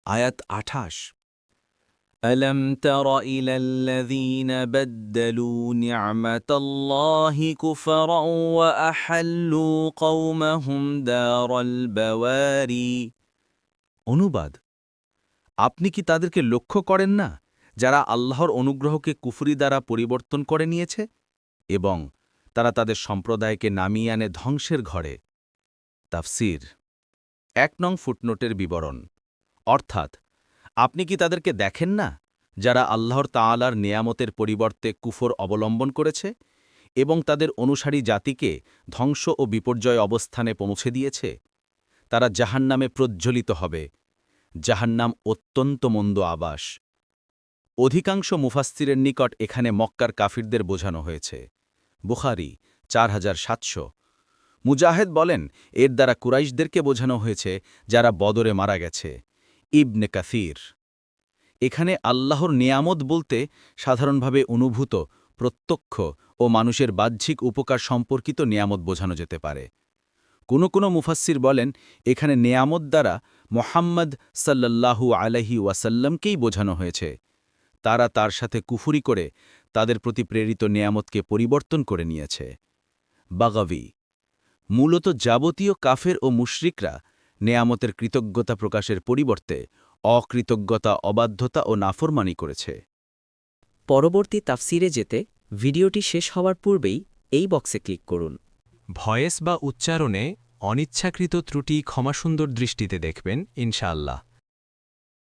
আয়াত ২৮। ألم تر إلى الذين بدلوا نعمة الله كفرا وأحلوا قومهم دار البواري। অনুবাদ: আপনি কি তাদেরকে লক্ষ্য করেন না যারা আল্লাহর অনুগ্রহকে কুফরি দ্বারা পরিবর্তন করে নিয়েছে এবং তারা তাদের সম্প্রদায়কে নামিয়ে আনে ধ্বংসের ঘরে। তাফসীর ১ নং ফুটনোটের বিবরণ অর্থাৎ, আপনি কি তাদেরকে দেখেন না যারা আল্লাহর তাআলার নেয়ামতের পরিবর্তে কুফর অবলম্বন করেছে এবং তাদের অনুসারী জাতিকে ধ্বংস ও বিপর্যয় অবস্থানে পৌঁছে দিয়েছে? তারা জাহান্নামে প্রজ্জ্বলিত হবে। জাহান্নাম অত্যন্ত মন্দ আবাস। অধিকাংশ মুফাসসিরের নিকট এখানে মক্কার কাফিরদের বোঝানো হয়েছে। বুখারী ৪৭০০। মুজাহেদ বলেন, এর দ্বারা কুরাইশদেরকে বোঝানো হয়েছে যারা বদরে মারা গেছে। ইবনে কাসির এখানে আল্লাহর নেয়ামত বলতে সাধারণভাবে অনুভূত, প্রত্যক্ষ ও মানুষের বাহ্যিক উপকার সম্পর্কিত নেয়ামত বোঝানো যেতে পারে। কোনো মুফাসসির বলেন, এখানে নেয়ামত দ্বারা মুহাম্মদ সাল্লাল্লাহু আলাইহি ওয়াসাল্লামকেই বোঝানো হয়েছে। তারা তার সাথে কুফরি করে তাদের প্রতি প্রেরিত নেয়ামতকে পরিবর্তন করে নিয়েছে। বাগাভী মূলত যাবতীয় কাফের ও মুশরিকরা নেয়ামতের কৃতজ্ঞতা প্রকাশের পরিবর্তে অকৃতজ্ঞতা, অবাধ্যতা ও নাফরমানি করেছে। পরবর্তী তাফসিরে যেতে ভিডিওটি শেষ হওয়ার পূর্বেই এই বক্সে ক্লিক করুন। ভয়েস বা উচ্চারণে অনিচ্ছাকৃত ত্রুটি ক্ষমাসুন্দর দৃষ্টিতে দেখবেন ইনশাআল্লাহ।